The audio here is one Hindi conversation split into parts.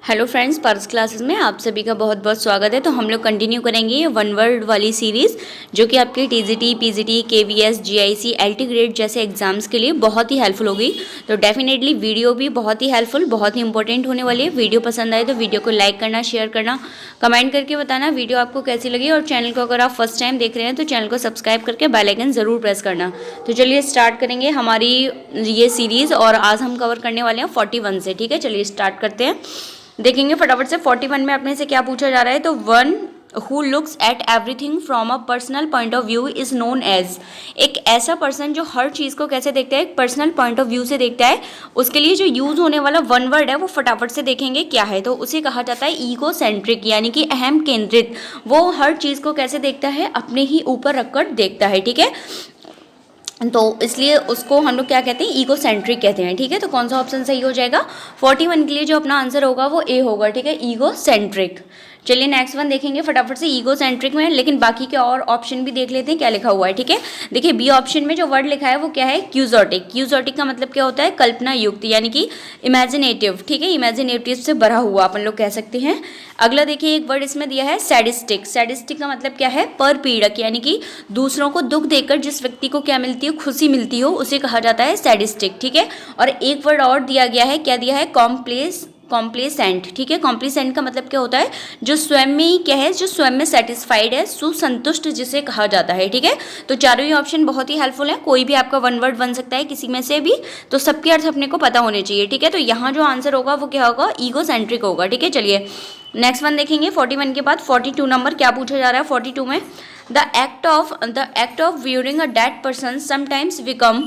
हेलो फ्रेंड्स, पर्स क्लासेस में आप सभी का बहुत बहुत स्वागत है। तो हम लोग कंटिन्यू करेंगे ये वन वर्ड वाली सीरीज़, जो कि आपके TGT, PGT, KVS, GIC, LT grade जैसे एग्जाम्स के लिए बहुत ही हेल्पफुल होगी। तो डेफिनेटली वीडियो भी बहुत ही हेल्पफुल, बहुत ही इंपॉर्टेंट होने वाली है। वीडियो पसंद आए तो वीडियो को लाइक करना, शेयर करना, कमेंट करके बताना वीडियो आपको कैसी लगी। और चैनल को अगर आप फर्स्ट टाइम देख रहे हैं तो चैनल को सब्सक्राइब करके बेल आइकन ज़रूर प्रेस करना। तो चलिए स्टार्ट करेंगे हमारी ये सीरीज़, और आज हम कवर करने वाले हैं 41 से। ठीक है, चलिए स्टार्ट करते हैं। देखेंगे फटाफट से 41 में अपने से क्या पूछा जा रहा है। तो one who looks at everything from a personal point of view is known as. एक ऐसा पर्सन जो हर चीज़ को कैसे देखता है, एक पर्सनल पॉइंट ऑफ व्यू से देखता है। उसके लिए जो यूज होने वाला वन वर्ड है वो फटाफट से देखेंगे क्या है। तो उसे कहा जाता है ईगो सेंट्रिक, यानी कि अहम केंद्रित। वो हर चीज़ को कैसे देखता है, अपने ही ऊपर रखकर देखता है। ठीक है, तो इसलिए उसको हम लोग क्या कहते हैं, ईगो सेंट्रिक कहते हैं। ठीक है, तो कौन सा ऑप्शन सही हो जाएगा 41 के लिए? जो अपना आंसर होगा वो ए होगा। ठीक है, ईगो सेंट्रिक। चलिए नेक्स्ट वन देखेंगे फटाफट से। ईगो सेंट्रिक में, लेकिन बाकी के और ऑप्शन भी देख लेते हैं क्या लिखा हुआ है। ठीक है, देखिए बी ऑप्शन में जो वर्ड लिखा है वो क्या है, क्यूजोटिक। क्यूजोटिक का मतलब क्या होता है, कल्पना युक्त, यानी कि इमेजिनेटिव। ठीक है, इमेजिनेटिव से भरा हुआ अपन लोग कह सकते हैं। अगला देखिए एक वर्ड इसमें दिया है सैडिस्टिक। सैडिस्टिक का मतलब क्या है, परपीड़क, यानी कि दूसरों को दुख देकर जिस व्यक्ति को क्या मिलती है, खुशी मिलती हो, उसे कहा जाता है सैडिस्टिक। ठीक है, और एक वर्ड और दिया गया है, क्या दिया है, कॉम्प्लेसेंट। ठीक है, कॉम्प्लेसेंट का मतलब क्या होता है, जो स्वयं में ही क्या है, जो स्वयं में सेटिस्फाइड है, सुसंतुष्ट जिसे कहा जाता है। ठीक है, तो चारों ही ऑप्शन बहुत ही हेल्पफुल है। कोई भी आपका वन वर्ड बन सकता है किसी में से भी, तो सबके अर्थ अपने को पता होने चाहिए। ठीक है, तो यहाँ जो आंसर होगा वो क्या होगा, ईगो सेंट्रिक होगा। ठीक है, चलिए नेक्स्ट वन देखेंगे। 41 के बाद 42 नंबर क्या पूछा जा रहा है 42 में। The act of viewing a dead person sometimes become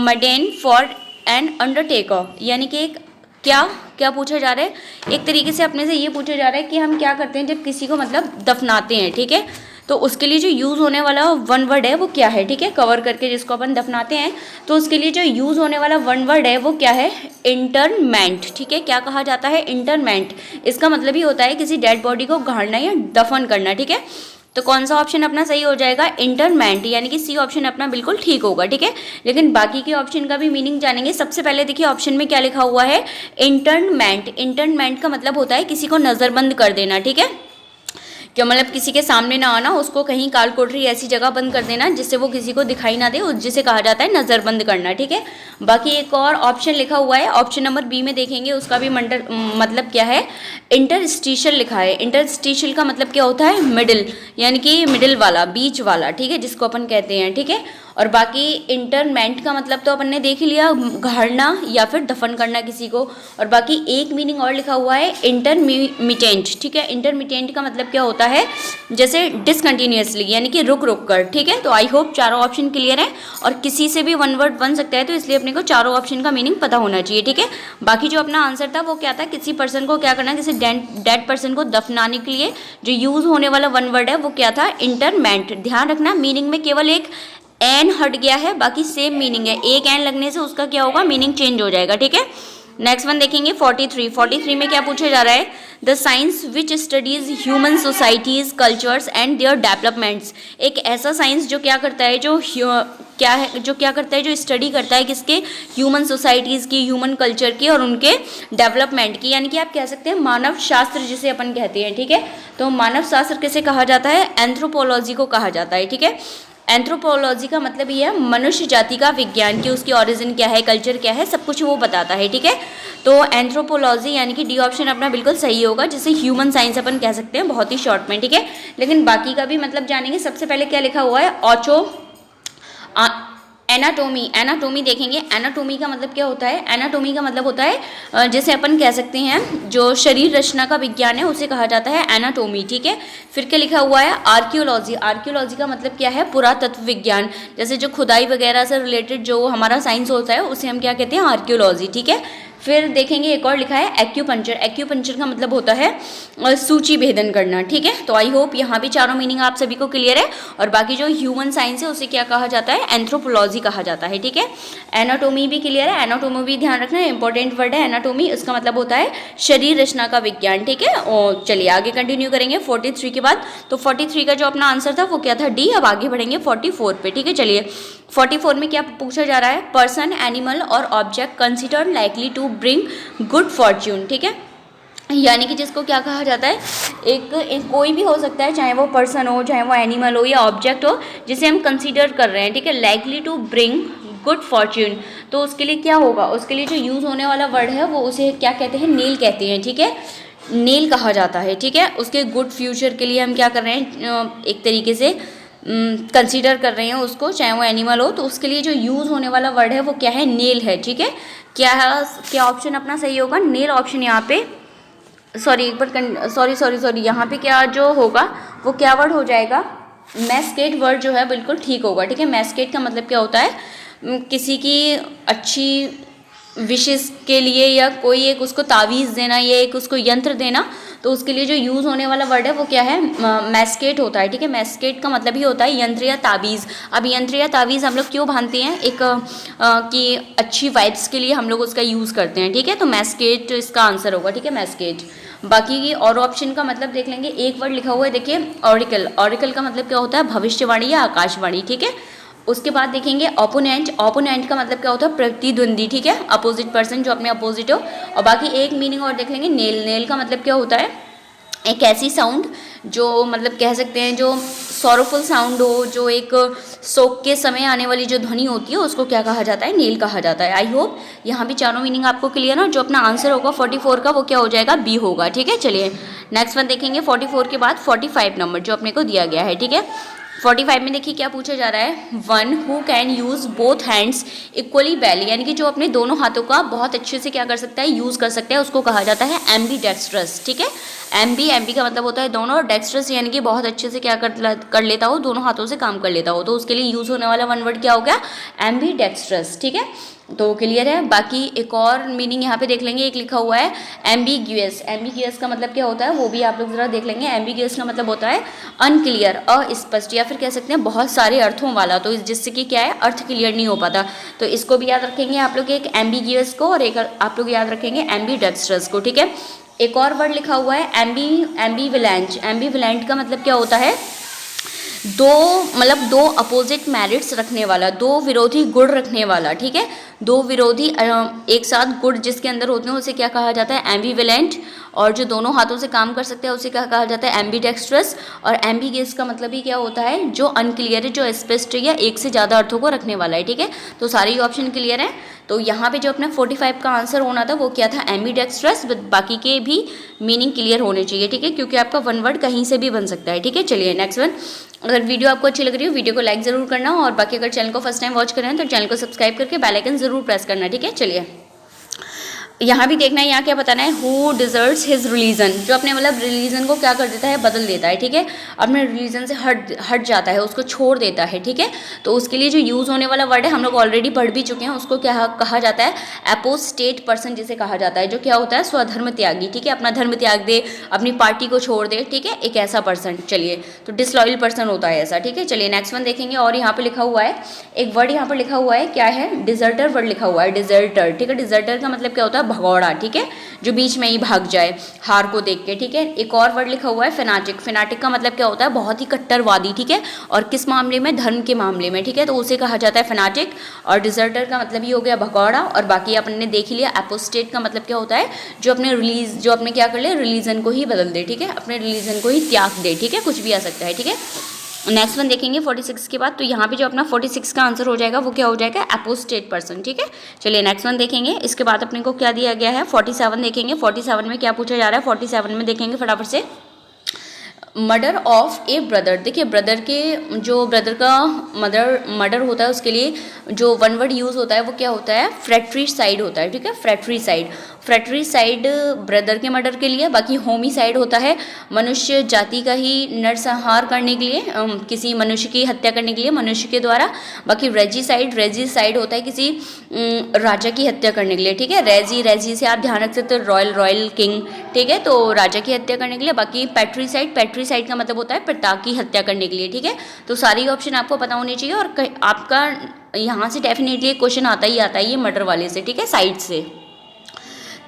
mundane for an undertaker। यानी कि एक क्या क्या पूछा जा रहा है, एक तरीके से अपने से ये पूछा जा रहा है कि हम क्या करते हैं जब किसी को मतलब दफनाते हैं। ठीक है, तो उसके लिए जो यूज़ होने वाला वन वर्ड है वो क्या है। ठीक है, कवर करके जिसको अपन दफनाते हैं, तो उसके लिए जो यूज़ होने वाला वन वर्ड है वो क्या है, इंटरमेंट। ठीक है, क्या कहा जाता है, इंटरमेंट। इसका मतलब ही होता है किसी डेड बॉडी को गाड़ना या दफन करना। ठीक है, तो कौन सा ऑप्शन अपना सही हो जाएगा, इंटरमेंट, यानी कि सी ऑप्शन अपना बिल्कुल ठीक होगा। ठीक है, लेकिन बाकी के ऑप्शन का भी मीनिंग जानेंगे। सबसे पहले देखिए ऑप्शन में क्या लिखा हुआ है, इंटरमेंट। इंटरमेंट का मतलब होता है किसी को नज़रबंद कर देना। ठीक है, क्या मतलब किसी के सामने ना आना, उसको कहीं काल कोठरी ऐसी जगह बंद कर देना जिससे वो किसी को दिखाई ना दे, जिसे कहा जाता है नज़रबंद करना। ठीक है, बाकी एक और ऑप्शन लिखा हुआ है, ऑप्शन नंबर बी में देखेंगे, उसका भी मतलब क्या है, इंटरस्टिशियल लिखा है। इंटरस्टिशियल का मतलब क्या होता है, मिडिल, यानी कि मिडिल वाला, बीच वाला। ठीक है, जिसको अपन कहते हैं। ठीक है, और बाकी इंटरमेंट का मतलब तो अपन ने देख लिया, गाड़ना या फिर दफन करना किसी को। और बाकी एक मीनिंग और लिखा हुआ है, इंटरमिटेंट। ठीक है, इंटरमिटेंट का मतलब क्या होता है, जैसे डिसकंटिन्यूअसली, यानी कि रुक रुक कर। ठीक है, तो आई होप चारों ऑप्शन क्लियर है, और किसी से भी वन वर्ड बन सकता है, तो इसलिए अपने को चारों ऑप्शन का मीनिंग पता होना चाहिए। ठीक है, बाकी जो अपना आंसर था वो क्या था, किसी पर्सन को क्या करना, किसी डेड पर्सन को दफनाने के लिए जो यूज होने वाला वन वर्ड है वो क्या था, इंटरमेंट। ध्यान रखना, मीनिंग में केवल एक एन हट गया है, बाकी सेम मीनिंग है। एक एन लगने से उसका क्या होगा, मीनिंग चेंज हो जाएगा। ठीक है, नेक्स्ट वन देखेंगे 43। 43 में क्या पूछा जा रहा है, the science which studies human societies, cultures and their developments. एक ऐसा साइंस जो क्या करता है, जो क्या करता है, जो स्टडी करता है किसके, ह्यूमन सोसाइटीज़ की, ह्यूमन कल्चर की और उनके डेवलपमेंट की, यानी कि आप कह सकते हैं मानव शास्त्र जिसे अपन कहते हैं। ठीक है, तो मानव शास्त्र किसे कहा जाता है, एंथ्रोपोलॉजी को कहा जाता है। ठीक है, एंथ्रोपोलॉजी का मतलब ये है मनुष्य जाति का विज्ञान, कि उसकी ओरिजिन क्या है, कल्चर क्या है, सब कुछ वो बताता है। ठीक है, तो एंथ्रोपोलॉजी यानी कि डी ऑप्शन अपना बिल्कुल सही होगा, जिसे ह्यूमन साइंस अपन कह सकते हैं बहुत ही शॉर्ट में। ठीक है, लेकिन बाकी का भी मतलब जानेंगे। सबसे पहले क्या लिखा हुआ है, एनाटोमी। एनाटोमी देखेंगे, एनाटोमी का मतलब क्या होता है, एनाटोमी का मतलब होता है जैसे अपन कह सकते हैं जो शरीर रचना का विज्ञान है उसे कहा जाता है एनाटोमी। ठीक है, फिर क्या लिखा हुआ है, आर्कियोलॉजी। आर्कियोलॉजी का मतलब क्या है, पुरातत्व विज्ञान, जैसे जो खुदाई वगैरह से रिलेटेड जो हमारा साइंस होता है उसे हम क्या कहते हैं, आर्कियोलॉजी। ठीक है, फिर देखेंगे एक और लिखा है एक्यूपंक्चर। एक्यूपंक्चर का मतलब होता है सूची भेदन करना। ठीक है, तो आई होप यहाँ भी चारों मीनिंग आप सभी को क्लियर है। और बाकी जो ह्यूमन साइंस है उसे क्या कहा जाता है, एंथ्रोपोलॉजी कहा जाता है। ठीक है, एनाटोमी भी क्लियर है, एनाटोमी भी ध्यान रखना है, इंपॉर्टेंट वर्ड है एनाटोमी, इसका मतलब होता है शरीर रचना का विज्ञान। ठीक है, और चलिए आगे कंटिन्यू करेंगे 43 के बाद। तो 43 का जो अपना आंसर था वो क्या था, डी। अब आगे बढ़ेंगे 44 पे। ठीक है, चलिए 44 में क्या पूछा जा रहा है, पर्सन, एनिमल और object considered likely to bring good fortune. ठीक है, यानी कि जिसको क्या कहा जाता है, एक कोई भी हो सकता है, चाहे वो पर्सन हो, चाहे वो एनिमल हो या ऑब्जेक्ट हो, जिसे हम कंसीडर कर रहे हैं, ठीक है, likely to bring good fortune. तो उसके लिए क्या होगा, उसके लिए जो यूज़ होने वाला वर्ड है वो उसे क्या कहते हैं, नेल कहते हैं, ठीक है, नेल कहा जाता है, ठीक है। उसके गुड फ्यूचर के लिए हम क्या कर रहे हैं, एक तरीके से कंसीडर कर रहे हैं उसको, चाहे वो एनिमल हो, तो उसके लिए जो यूज़ होने वाला वर्ड है वो क्या है, नेल है, ठीक है। क्या ऑप्शन अपना सही होगा, नेल ऑप्शन यहाँ पे, सॉरी एक बार सॉरी यहाँ पे क्या जो होगा वो क्या वर्ड हो जाएगा, मैस्केट वर्ड जो है बिल्कुल ठीक होगा, ठीक है। मैस्केट का मतलब क्या होता है, किसी की अच्छी विशेष के लिए या कोई एक उसको तावीज़ देना या एक उसको यंत्र देना, तो उसके लिए जो यूज़ होने वाला वर्ड है वो क्या है, मैस्केट होता है, ठीक है। मैस्केट का मतलब ही होता है यंत्र या तावीज़। अब यंत्र या तावीज़ हम लोग क्यों बांधते हैं, एक कि अच्छी वाइब्स के लिए हम लोग उसका यूज़ करते हैं, ठीक है। तो मैस्केट इसका आंसर होगा, ठीक है, मैस्केट। बाकी और ऑप्शन का मतलब देख लेंगे, एक वर्ड लिखा हुआ है देखिए, ऑरिकल। ऑरिकल का मतलब क्या होता है, भविष्यवाणी या आकाशवाणी, ठीक है। उसके बाद देखेंगे ओपोनेंट। ओपोनेंट का मतलब क्या होता है, प्रतिद्वंदी, ठीक है, अपोजिट पर्सन जो अपने अपोजिट हो। और बाकी एक मीनिंग और देख लेंगे, नेल। नेल का मतलब क्या होता है, एक ऐसी साउंड जो मतलब कह सकते हैं जो सॉरोफुल साउंड हो, जो एक शोक के समय आने वाली जो ध्वनि होती है उसको क्या कहा जाता है, नेल कहा जाता है। आई होप यहाँ भी चारों मीनिंग आपको क्लियर ना। जो अपना आंसर होगा 44 का वो क्या हो जाएगा, बी होगा, ठीक है। चलिए नेक्स्ट वन देखेंगे, 44 के बाद 45 नंबर जो अपने को दिया गया है, ठीक है। 45 में देखिए क्या पूछा जा रहा है, one who can use both hands equally well, यानी कि जो अपने दोनों हाथों का बहुत अच्छे से क्या कर सकता है, यूज़ कर सकता है, उसको कहा जाता है एम्बी डेक्स्ट्रस, ठीक है। एम्बी का मतलब होता है दोनों, और डेक्स्ट्रस यानी कि बहुत अच्छे से क्या कर लेता हो, दोनों हाथों से काम कर लेता हो, तो उसके लिए यूज़ होने वाला वन वर्ड क्या हो गया, एम्बी डेक्स्ट्रस, ठीक है। तो क्लियर है। बाकी एक और मीनिंग यहाँ पे देख लेंगे, एक लिखा हुआ है एम्बिग्यूअस। एम्बिग्यूअस का मतलब क्या होता है वो भी आप लोग जरा देख लेंगे। एम्बिग्यूअस का मतलब होता है अनक्लियर, अस्पष्ट, या फिर कह सकते हैं बहुत सारे अर्थों वाला, तो जिससे कि क्या है, अर्थ क्लियर नहीं हो पाता। तो इसको भी याद रखेंगे आप लोग, एक एम्बिग्यूअस को, और एक आप लोग याद रखेंगे एम्बीडेक्स्ट्रस को, ठीक है। एक और वर्ड लिखा हुआ है एम्बीविलेंट। एम्बीविलेंट का मतलब क्या होता है, दो अपोजिट मेरिट्स रखने वाला, दो विरोधी गुण रखने वाला, ठीक है। दो विरोधी एक साथ गुण जिसके अंदर होते हैं उसे क्या कहा जाता है, एम्बीविलेंट। और जो दोनों हाथों से काम कर सकते हैं उसे क्या कहा जाता है, एम्बीडेक्स्ट्रस। और एम्बिगियस का मतलब ही क्या होता है, जो अनक्लियर है, जो स्पष्ट या एक से ज़्यादा अर्थों को रखने वाला है, ठीक है। तो सारे ही ऑप्शन क्लियर हैं। तो यहाँ पे जो अपना 45 का आंसर होना था वो क्या था, एम्बीडेक्स्ट्रस। बाकी के भी मीनिंग क्लियर होने चाहिए, ठीक है, क्योंकि आपका वन वर्ड कहीं से भी बन सकता है, ठीक है। चलिए नेक्स्ट वन। अगर वीडियो आपको अच्छी लग रही हो वीडियो को लाइक ज़रूर करना, और बाकी अगर चैनल को फर्स्ट टाइम वॉच कर रहे हैं तो चैनल को सब्सक्राइब करके बेल आइकन ज़रूर प्रेस करना, ठीक है। चलिए यहाँ भी देखना है, यहाँ क्या बताना है, हु डिजर्ट्स हिज रिलीजन। जो अपने मतलब रिलीजन को क्या कर देता है, बदल देता है, ठीक है, अपने रिलीजन से हट जाता है, उसको छोड़ देता है, ठीक है। तो उसके लिए जो यूज़ होने वाला वर्ड है हम लोग ऑलरेडी पढ़ भी चुके हैं, उसको क्या कहा जाता है, एपोस्टेट पर्सन जिसे कहा जाता है, जो क्या होता है, स्वधर्म त्यागी, ठीक है, अपना धर्म त्याग दे, अपनी पार्टी को छोड़ दे, ठीक है, एक ऐसा पर्सन। चलिए तो डिसलॉयल पर्सन होता है ऐसा, ठीक है। चलिए नेक्स्ट वन देखेंगे। और यहाँ पे लिखा हुआ है एक वर्ड, यहाँ पर लिखा हुआ है क्या है, डिजर्टर वर्ड लिखा हुआ है, डिजर्टर, ठीक है। डिजर्टर का मतलब क्या होता है, भगौड़ा, ठीक है, जो बीच में ही भाग जाए हार को देख के, ठीक है। एक और वर्ड लिखा हुआ है फेनाटिक। फेनाटिक का मतलब क्या होता है, बहुत ही कट्टरवादी, ठीक है, और किस मामले में, धर्म के मामले में, ठीक है, तो उसे कहा जाता है फेनाटिक। और डिजर्टर का मतलब ही हो गया भगौड़ा। और बाकी आपने देख लिया एपोस्टेट का मतलब क्या होता है, जो अपने क्या कर ले, रिलीजन को ही बदल दे, ठीक है, अपने रिलीजन को ही त्याग दे, ठीक है, कुछ भी आ सकता है, ठीक है। नेक्स्ट वन देखेंगे 46 के बाद। तो यहाँ पे जो अपना 46 का आंसर हो जाएगा वो क्या हो जाएगा, एपोस्टेट पर्सन, ठीक है। चलिए नेक्स्ट वन देखेंगे। इसके बाद अपने को क्या दिया गया है, 47 देखेंगे। 47 में क्या पूछा जा रहा है, 47 में देखेंगे फटाफट से, मर्डर ऑफ ए ब्रदर। देखिए ब्रदर का मर्डर होता है, उसके लिए जो वन वर्ड यूज़ होता है वो क्या होता है, फ्रैट्रिसाइड होता है, ठीक है, फ्रैट्रिसाइड ब्रदर के मर्डर के लिए। बाकी होमिसाइड होता है मनुष्य जाति का ही नरसंहार करने के लिए, किसी मनुष्य की हत्या करने के लिए मनुष्य के द्वारा। बाकी रेजिसाइड होता है किसी राजा की हत्या करने के लिए, ठीक है। रेजी से आप ध्यान रख सकते हो, रॉयल किंग, ठीक है, तो राजा की हत्या करने के लिए। बाकी पैट्रीसाइड का मतलब होता है पिता की हत्या करने के लिए, ठीक है। तो सारी ऑप्शन आपको पता होनी चाहिए, और आपका यहाँ से डेफिनेटली क्वेश्चन आता ही आता है ये मर्डर वाले से, ठीक है, साइड से।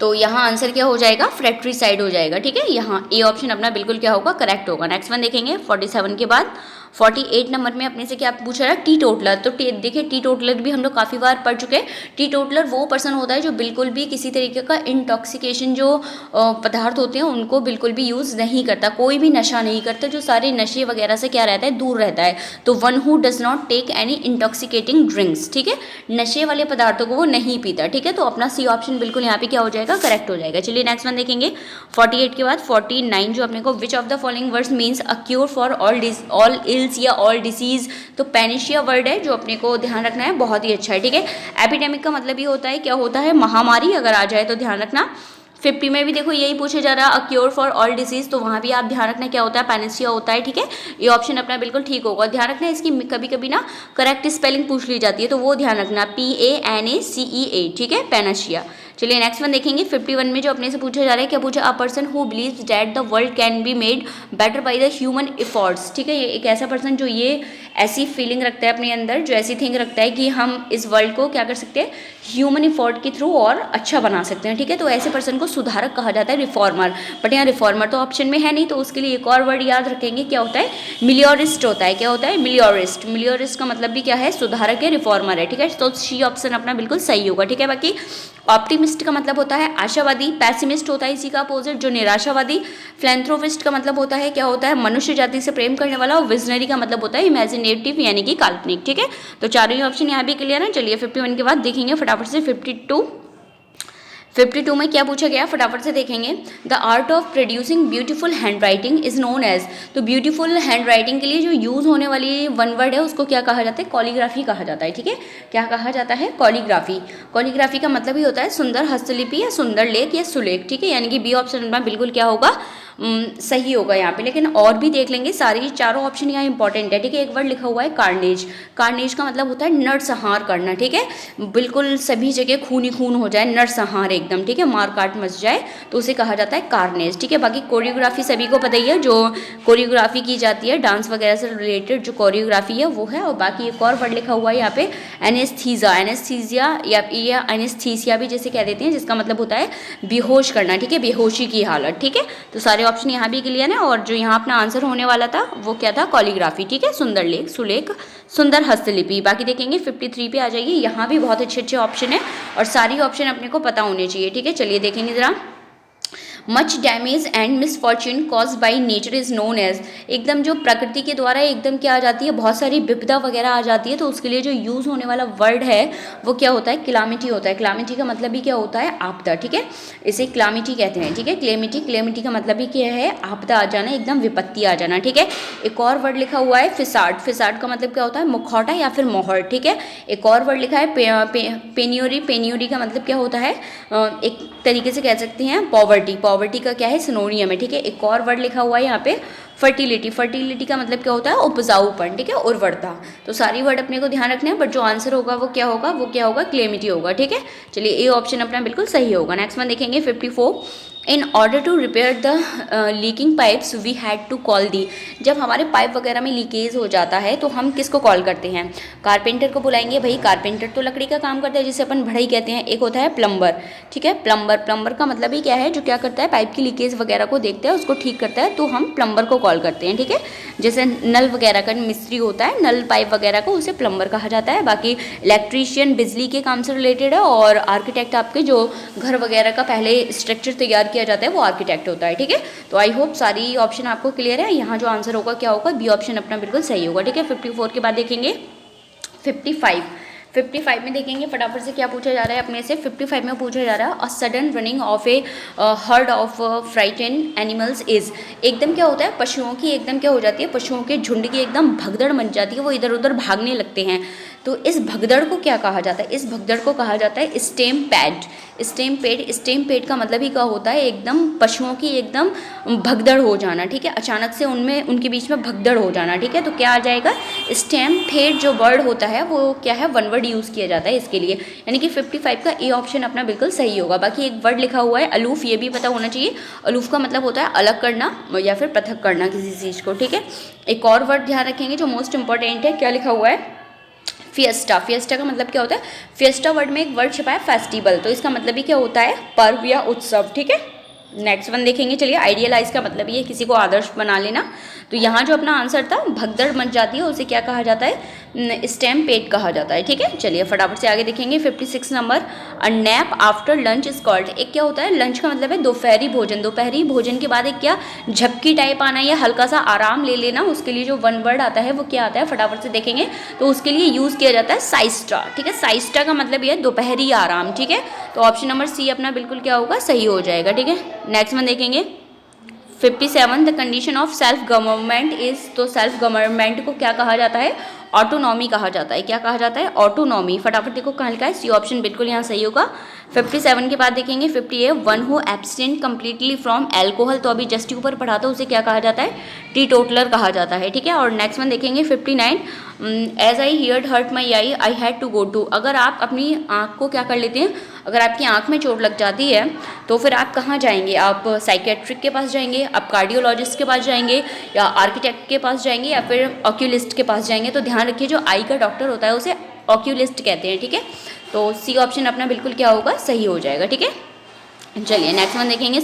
तो यहाँ आंसर क्या हो जाएगा, फ्रैट्रिसाइड हो जाएगा, ठीक है। यहाँ ए ऑप्शन अपना बिल्कुल क्या होगा, करेक्ट होगा। नेक्स्ट वन देखेंगे 47 के बाद 48 नंबर में अपने से क्या पूछा है, टी टोटलर। तो देखिए टी टोटलर भी हम लोग काफ़ी बार पढ़ चुके हैं। टी टोटलर वो पर्सन होता है जो बिल्कुल भी किसी तरीके का इंटॉक्सिकेशन जो पदार्थ होते हैं उनको बिल्कुल भी यूज़ नहीं करता, कोई भी नशा नहीं करता, जो सारे नशे वगैरह से क्या रहता है, दूर रहता है। तो one who does not take any intoxicating drinks, ठीक है, नशे वाले पदार्थों को वो नहीं पीता, ठीक है। तो अपना सी ऑप्शन बिल्कुल यहाँ पे क्या हो जाएगा, करेक्ट हो जाएगा। चलिए नेक्स्ट वन देखेंगे 48 के बाद 49 जो अपने को, which of the following words means a cure for all ills या ऑल डिसीज। तो पेनिशिया वर्ड है जो अपने को ध्यान रखना है, बहुत ही अच्छा है, ठीक है। एपिडेमिक का मतलब ये होता है, क्या होता है, महामारी अगर आ जाए तो ध्यान रखना। 50 में भी देखो यही पूछा जा रहा है, a cure for all disease, तो वहाँ भी आप ध्यान रखना क्या होता है, पैनेसिया होता है, ठीक है। ये ऑप्शन अपना बिल्कुल ठीक होगा। ध्यान रखना इसकी कभी कभी ना करेक्ट स्पेलिंग पूछ ली जाती है, तो वो ध्यान रखना, PANACEA, ठीक है, पैनाशिया। चलिए नेक्स्ट वन देखेंगे 51 में जो अपने से पूछा जा रहा है, क्या पूछा, a person who believes that the world can be made better by the human efforts, ठीक है। ये एक ऐसा पर्सन जो ये ऐसी फीलिंग रखता है अपने अंदर, जो ऐसी थिंक रखता है कि हम इस वर्ल्ड को क्या कर सकते हैं, ह्यूमन एफर्ट के थ्रू और अच्छा बना सकते हैं, ठीक है। तो ऐसे पर्सन को सुधारक कहा जाता है, रिफॉर्मर। बट यहाँ रिफॉर्मर तो ऑप्शन में है नहीं, तो उसके लिए एक और वर्ड याद रखेंगे, क्या होता है, मिलियोरिस्ट होता है। क्या होता है, मिलियोरिस्ट। मिलियोरिस्ट का मतलब भी क्या है, सुधारक है, रिफॉर्मर है, ठीक है। तो सी ऑप्शन अपना बिल्कुल सही होगा, ठीक है। बाकी ऑप्टिमिस्ट का मतलब होता है आशावादी, पैसिमिस्ट होता है इसी का अपोजिट जो निराशावादी, फिलैंथ्रोपिस्ट का मतलब होता है, क्या होता है, मनुष्य जाति से प्रेम करने वाला, और विजनरी का मतलब होता है इमेजिनेटिव यानी कि काल्पनिक, ठीक है। तो चारों ही ऑप्शन यहाँ भी क्लियर है। चलिए 51 के बाद देखेंगे फटाफट से 52 में क्या पूछा गया, फटाफट से देखेंगे। The art of producing beautiful hand writing is known as. तो ब्यूटीफुल हैंड राइटिंग के लिए जो यूज़ होने वाली वन वर्ड है उसको क्या कहा जाता है, कॉलीग्राफी कहा जाता है, ठीक है। क्या कहा जाता है, कॉलीग्राफी। कॉलीग्राफी का मतलब ही होता है सुंदर हस्तलिपि या सुंदर लेख या सुलेख, ठीक है। यानी कि बी ऑप्शन में बिल्कुल क्या होगा, सही होगा यहाँ पे। लेकिन और भी देख लेंगे, सारी चारों ऑप्शन यहाँ इंपॉर्टेंट है, ठीक है। एक वर्ड लिखा हुआ है कार्नेज। कार्नेज का मतलब होता है नरसंहार करना, ठीक है। बिल्कुल सभी जगह खून ही खून हो जाए, नरसंहार एकदम, ठीक है, मार काट मच जाए, तो उसे कहा जाता है कार्नेज, ठीक है। बाकी कोरियोग्राफी सभी को पता ही है, जो कोरियोग्राफी की जाती है डांस वगैरह से रिलेटेड जो कोरियोग्राफी है वो है। और बाकी एक और वर्ड लिखा हुआ है यहाँ पे एनेस्थीजा। एनेस्थीसिया या एनेस्थीसिया भी जैसे कह देते हैं, जिसका मतलब होता है बेहोश करना, ठीक है, बेहोशी की हालत, ठीक है। तो सारे ऑप्शन यहाँ भी क्लियर है। और जो यहाँ अपना आंसर होने वाला था वो क्या था, कॉलीग्राफी, ठीक है, सुंदर लेख, सुलेख, सुंदर हस्तलिपि। बाकी देखेंगे 53 पे आ जाइए, यहाँ भी बहुत अच्छे अच्छे ऑप्शन है और सारी ऑप्शन अपने को पता होने चाहिए, ठीक है। चलिए देखेंगे जरा। Much damage and misfortune cause by nature is known as. एकदम जो प्रकृति के द्वारा एकदम क्या आ जाती है, बहुत सारी विपदा वगैरह आ जाती है, तो उसके लिए जो यूज़ होने वाला वर्ड है वो क्या होता है, क्लामिटी होता है। क्लामिटी का मतलब भी क्या होता है, आपदा, ठीक है, इसे क्लामिटी कहते हैं, ठीक है। क्लेमिटी, क्लेमिटी का मतलब भी क्या है, आपदा आ जाना, एकदम विपत्ति आ जाना, ठीक है। एक और वर्ड लिखा हुआ है फिसाड। फिसाड का मतलब क्या होता है, मुखौटा या फिर मोहर, ठीक है। एक और वर्ड लिखा है पेन्योरी। पेन्योरी का मतलब क्या होता है, एक तरीके से कह सकते हैं पॉवर्टी। पॉवर्टी का क्या है, सिनोनियम है, ठीक है। एक और वर्ड लिखा हुआ है यहाँ पे फर्टिलिटी। फर्टिलिटी का मतलब क्या होता है, उपजाऊपन, ठीक है, उर्वरता। तो सारी वर्ड अपने को ध्यान रखने हैं, बट जो आंसर होगा वो क्या होगा, वो क्या होगा, क्लेमिटी होगा, ठीक है। चलिए ए ऑप्शन अपना बिल्कुल सही होगा। नेक्स्ट वन देखेंगे 54। In order to repair the leaking pipes we had to call the. जब हमारे पाइप वगैरह में लीकेज हो जाता है तो हम किसको कॉल करते हैं, कारपेंटर को बुलाएंगे। भाई कारपेंटर तो लकड़ी का काम करता है, जिसे अपन बढ़ई कहते हैं। एक होता है प्लम्बर, ठीक है, प्लम्बर। प्लम्बर का मतलब ही क्या है, जो क्या करता है, पाइप की लीकेज वगैरह को देखता है, उसको ठीक करता है, तो हम प्लम्बर को कॉल करते हैं, ठीक है। जैसे नल वगैरह का मिस्त्री होता है, नल पाइप वगैरह को, उसे प्लम्बर कहा जाता है। बाकी इलेक्ट्रीशियन बिजली के काम से रिलेटेड है, और आर्किटेक्ट आपके जो घर वगैरह का पहले स्ट्रक्चर तैयार किया जाता है वो आर्किटेक्ट होता है, ठीक है। तो आई होप सारी ऑप्शन आपको क्लियर है। यहाँ जो आंसर होगा क्या होगा, बी ऑप्शन अपना बिल्कुल सही होगा, ठीक है। 54 के बाद देखेंगे 55। 55 में देखेंगे फटाफट से क्या पूछा जा रहा है अपने से। 55 में पूछा जा रहा है, a sudden running of A heard of frighten animals is. एकदम क्या होता है, पशुओं की एकदम क्या हो जाती है, पशुओं के झुंड की एकदम भगदड़ मच जाती है, वो इधर उधर भागने लगते हैं। तो इस भगदड़ को क्या कहा जाता है, इस भगदड़ को कहा जाता है स्टेम्पेड। स्टेम्पेड, स्टेम्पेड का मतलब ही क्या होता है, एकदम पशुओं की एकदम भगदड़ हो जाना, ठीक है, अचानक से उनमें उनके बीच में भगदड़ हो जाना, ठीक है। तो क्या आ जाएगा, स्टेम्पेड जो वर्ड होता है वो क्या है, वन वर्ड यूज़ किया जाता है इसके लिए, यानी कि 55 का ए ऑप्शन अपना बिल्कुल सही होगा। बाकी एक वर्ड लिखा हुआ है अलूफ, ये भी पता होना चाहिए। अलूफ का मतलब होता है अलग करना या फिर पृथक करना किसी चीज़ को, ठीक है। एक और वर्ड ध्यान रखेंगे जो मोस्ट इंपॉर्टेंट है, क्या लिखा हुआ है, फिएस्टा। फिएस्टा का मतलब क्या होता है, फिएस्टा वर्ड में एक वर्ड छिपा है फेस्टिवल, तो इसका मतलब भी क्या होता है, पर्व या उत्सव, ठीक है। नेक्स्ट वन देखेंगे, चलिए आइडियलाइज का मतलब ये किसी को आदर्श बना लेना। तो यहाँ जो अपना आंसर था भगदड़ मच जाती है उसे क्या कहा जाता है, स्टेम पेट कहा जाता है। ठीक है, चलिए फटाफट से आगे देखेंगे 56 number, a nap after lunch is called. एक क्या होता है, लंच का मतलब है दोपहरी भोजन, दोपहरी भोजन के बाद एक क्या झपकी टाइप आना या हल्का सा आराम ले लेना, उसके लिए जो वन वर्ड आता है वो क्या आता है फटाफट से देखेंगे। तो उसके लिए यूज़ किया जाता है साइस्टा। ठीक है, साइस्टा का मतलब ये है दोपहरी आराम। ठीक है, तो ऑप्शन नंबर सी अपना बिल्कुल क्या होगा, सही हो जाएगा। ठीक है, नेक्स्ट वन देखेंगे 57, the condition of self government is. तो सेल्फ गवर्नमेंट को क्या कहा जाता है, ऑटोनॉमी कहा जाता है। क्या कहा जाता है, ऑटोनॉमी। फटाफट देखो कहाँ लिखा है, सी ऑप्शन बिल्कुल यहाँ सही होगा। 57 के बाद देखेंगे 58, one who एब्सटेंट completely from alcohol. तो अभी जस्ट ऊपर पढ़ा था, उसे क्या कहा जाता है, टी टोटलर कहा जाता है। ठीक है, और नेक्स्ट वन देखेंगे 59, as I heard hurt my eye I had to go to. अगर आप अपनी आँख को क्या कर लेते हैं, अगर आपकी आँख में चोट लग जाती है तो फिर आप कहाँ जाएंगे, आप साइकेट्रिक के पास जाएंगे, आप कार्डियोलॉजिस्ट के पास जाएंगे, या आर्किटेक्ट के पास जाएंगे, या फिर ऑक्यूलिस्ट के पास जाएंगे। तो ध्यान रखिए जो आई का डॉक्टर होता है उसे ऑक्यूलिस्ट कहते हैं। ठीक है, तो सी ऑप्शन अपना बिल्कुल क्या होगा, सही हो जाएगा। ठीक है, चलिए नेक्स्ट वन देखेंगे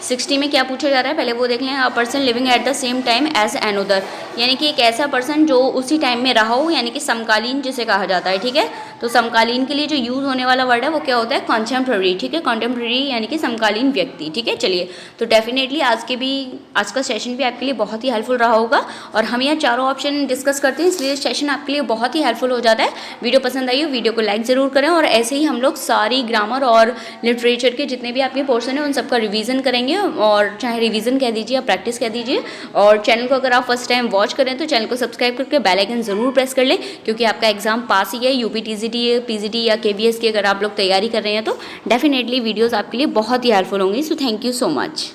60 में क्या पूछा जा रहा है, पहले वो देख लें। A person living at the same time as another, यानी कि एक ऐसा पर्सन जो उसी टाइम में रहा हो, यानी कि समकालीन जिसे कहा जाता है। ठीक है, तो समकालीन के लिए जो यूज़ होने वाला वर्ड है वो क्या होता है, कॉन्टेम्प्ररी। ठीक है, कॉन्टेम्प्ररी यानी कि समकालीन व्यक्ति। ठीक है, चलिए तो डेफिनेटली आज का सेशन भी आपके लिए बहुत ही हेल्पफुल रहा होगा, और हम यहाँ चारों ऑप्शन डिस्कस करते हैं, इसलिए सेशन आपके लिए बहुत ही हेल्पफुल हो जाता है। वीडियो पसंद आई हो वीडियो को लाइक ज़रूर करें, और ऐसे ही हम लोग सारी ग्रामर और लिटरेचर के जितने भी आपके पोर्सन हैं उन सबका रिवीजन करेंगे, और चाहे रिवीजन कह दीजिए या प्रैक्टिस कह दीजिए। और चैनल को अगर आप फर्स्ट टाइम वॉच करें तो चैनल को सब्सक्राइब करके बेल आइकन ज़रूर प्रेस कर लें, क्योंकि आपका एग्जाम पास ही है। यूपी टीजीटी, पीजीटी या केवीएस की अगर आप लोग तैयारी कर रहे हैं तो डेफिनेटली वीडियोस आपके लिए बहुत ही हेल्पफुल होंगी। So thank you so much.